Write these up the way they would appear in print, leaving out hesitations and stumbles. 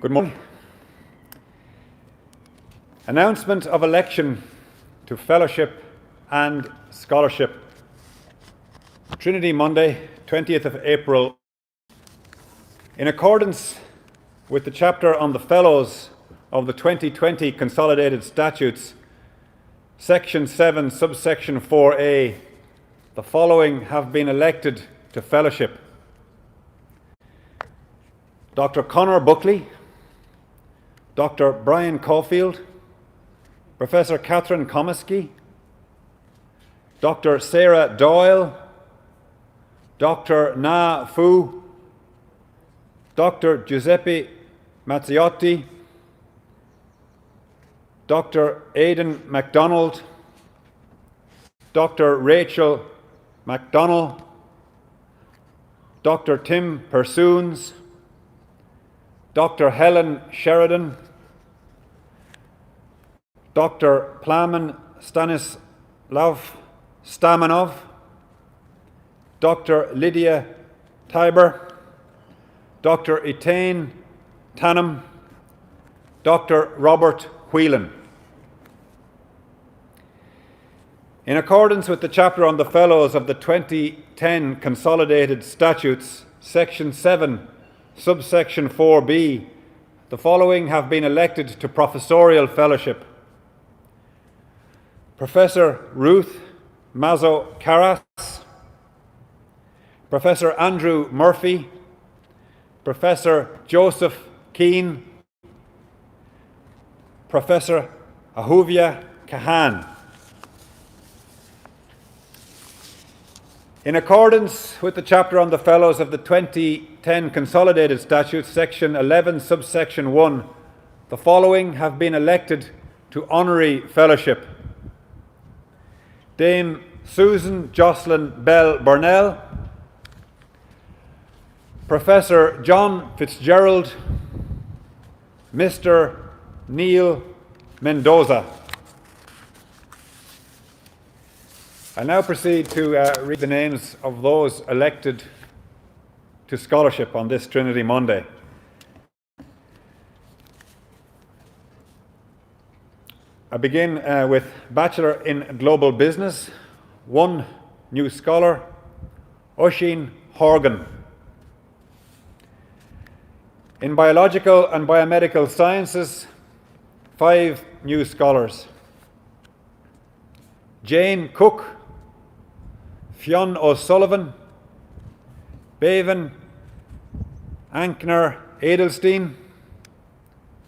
Good morning. Announcement of election to fellowship and scholarship. Trinity Monday, 20th of April. In accordance with the chapter on the Fellows of the 2020 Consolidated Statutes, Section 7, subsection 4a, the following have been elected to fellowship: Dr. Conor Buckley, Dr. Brian Caulfield, Professor Catherine Comiskey, Dr. Sarah Doyle, Dr. Na Fu, Dr. Giuseppe Mazziotti, Dr. Aidan MacDonald, Dr. Rachel MacDonnell, Dr. Tim Persoons, Dr. Helen Sheridan, Dr. Plamen Stanislav Stamanov, Dr. Lydia Tiber, Dr. Etain Tanham, Dr. Robert Whelan. In accordance with the chapter on the Fellows of the 2010 Consolidated Statutes, Section 7, subsection 4b, the following have been elected to Professorial Fellowship: Professor Ruth Mazzo Caras, Professor Andrew Murphy, Professor Joseph Keane, Professor Ahuvia Kahan. In accordance with the chapter on the Fellows of the 2010 Consolidated Statutes, Section 11, subsection 1, the following have been elected to Honorary Fellowship: Dame Susan Jocelyn Bell Burnell, Professor John Fitzgerald, Mr. Neil Mendoza. I now proceed to read the names of those elected to scholarship on this Trinity Monday. I begin with Bachelor in Global Business, one new scholar, Oisin Horgan. In Biological and Biomedical Sciences, 5 new scholars: Jane Cook, Fionn O'Sullivan, Bevan Ankner Edelstein,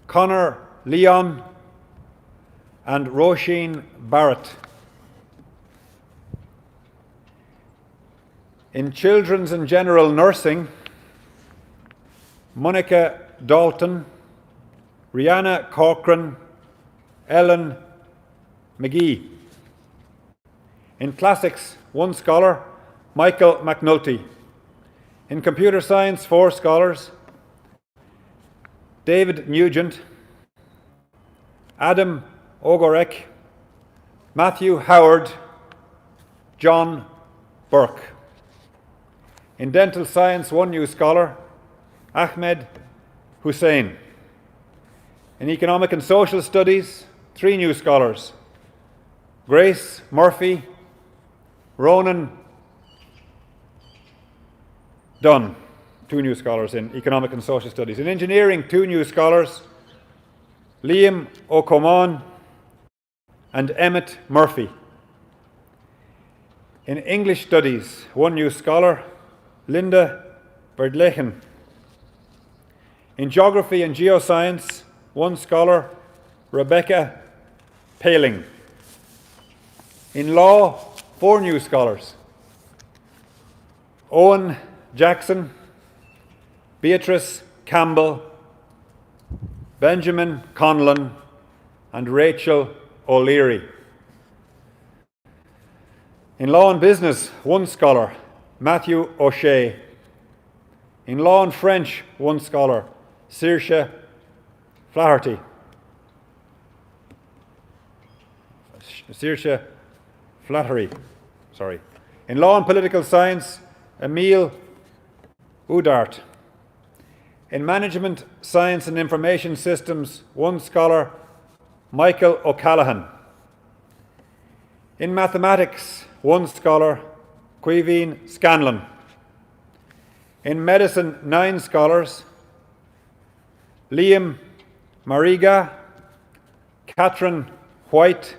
Conor Leon, and Roisin Barrett. In Children's and General Nursing, Monica Dalton, Rihanna Corcoran, Ellen McGee. In Classics, 1 scholar, Michael McNulty. In Computer Science, 4 scholars, David Nugent, Adam Ogorek, Matthew Howard, John Burke. In Dental Science, 1 new scholar, Ahmed Hussein. In Economic and Social Studies, 3 new scholars, Grace Murphy, Ronan Dunn. 2 new scholars in Economic and Social Studies. In Engineering, 2 new scholars, Liam O'Coman and Emmett Murphy. In English Studies, 1 new scholar, Linda Verdlechen. In Geography and Geoscience, 1 scholar, Rebecca Paling. In Law, 4 new scholars, Owen Jackson, Beatrice Campbell, Benjamin Conlon, and Rachel O'Leary. In Law and Business, 1 scholar, Matthew O'Shea. In Law and French, 1 scholar, Saoirse Flaherty. Saoirse Flattery. In Law and Political Science, Emile Oudart. In Management, Science and Information Systems, 1 scholar, Michael O'Callaghan. In Mathematics, 1 scholar, Caoimhín Scanlon. In Medicine, 9 scholars, Liam Mariga, Catherine White,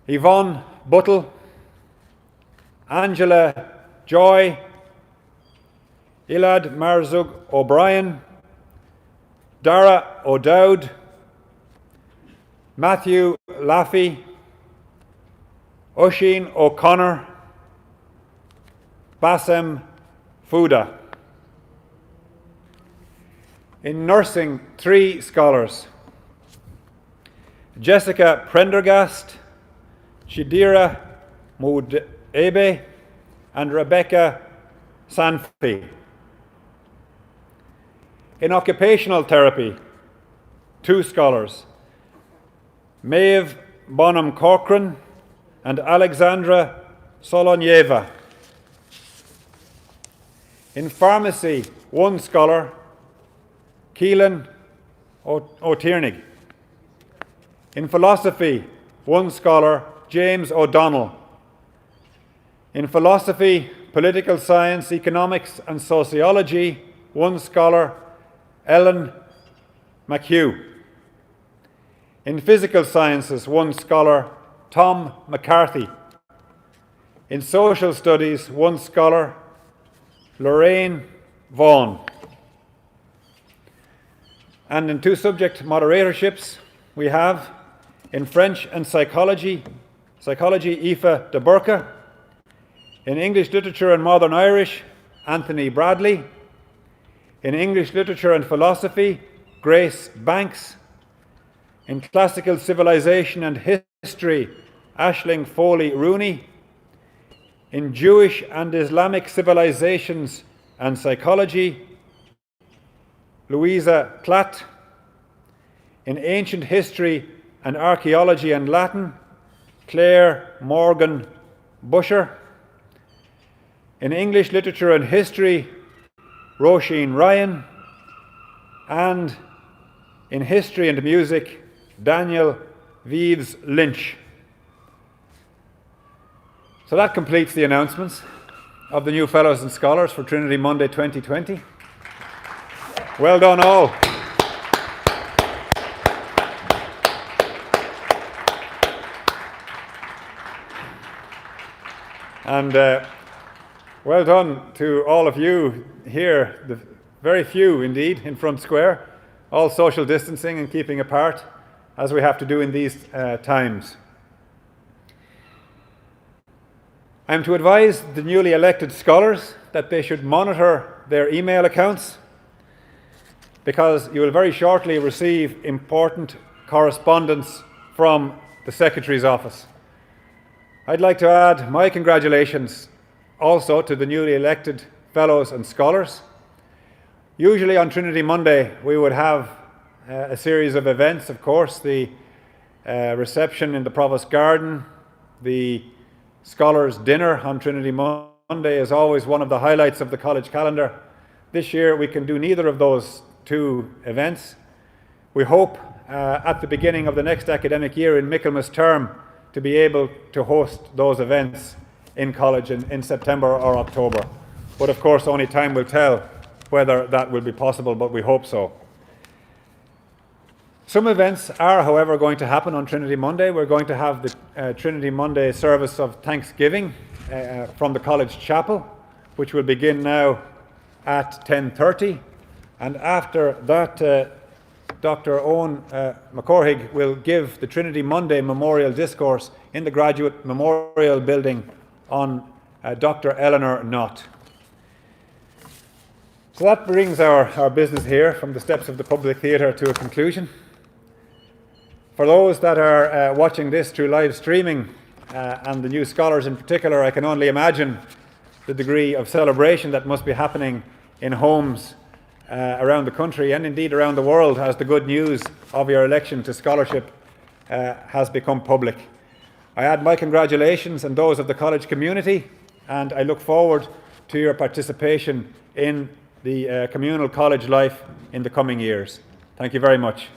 Yvonne Buttle, Angela Joy, Ilad Marzug O'Brien, Dara O'Dowd, Matthew Laffey, Oisin O'Connor, Bassem Fuda. In Nursing, 3 scholars, Jessica Prendergast, Shidira Moudebe, and Rebecca Sanfi. In Occupational Therapy, 2 scholars, Maeve Bonham Corcoran and Alexandra Solonyeva. In Pharmacy, 1 scholar, Keelan O'Tiernig. In Philosophy, 1 scholar, James O'Donnell. In Philosophy, Political Science, Economics and Sociology, 1 scholar, Ellen McHugh. In Physical Sciences, 1 scholar, Tom McCarthy. In Social Studies, 1 scholar, Lorraine Vaughan. And in 2 subject moderatorships, we have in French and Psychology, Aoife de Burca. In English Literature and Modern Irish, Anthony Bradley. In English Literature and Philosophy, Grace Banks. In Classical Civilization and History, Aisling Foley Rooney. In Jewish and Islamic Civilizations and Psychology, Louisa Platt. In Ancient History and Archaeology and Latin, Claire Morgan Busher. In English Literature and History, Roisin Ryan. And in History and Music, Daniel Vives Lynch. So that completes the announcements of the new Fellows and Scholars for Trinity Monday 2020. Well done all. And well done to all of you here, the very few indeed in Front Square, all social distancing and keeping apart as we have to do in these times. I am to advise the newly elected scholars that they should monitor their email accounts, because you will very shortly receive important correspondence from the Secretary's office. I'd like to add my congratulations also to the newly elected Fellows and Scholars. Usually on Trinity Monday we would have a series of events, of course, the reception in the Provost Garden, the Scholars' Dinner on Trinity Monday is always one of the highlights of the college calendar. This year we can do neither of those 2 events. We hope at the beginning of the next academic year in Michaelmas term to be able to host those events in college in September or October. But of course only time will tell whether that will be possible, but we hope so. Some events are, however, going to happen on Trinity Monday. We're going to have the Trinity Monday service of Thanksgiving from the College Chapel, which will begin now at 10:30. And after that, Dr. Owen McCorhig will give the Trinity Monday Memorial Discourse in the Graduate Memorial Building on Dr. Eleanor Knott. So that brings our business here from the steps of the Public Theatre to a conclusion. For those that are watching this through live streaming, and the new scholars in particular, I can only imagine the degree of celebration that must be happening in homes around the country and indeed around the world as the good news of your election to scholarship has become public. I add my congratulations and those of the college community, and I look forward to your participation in the communal college life in the coming years. Thank you very much.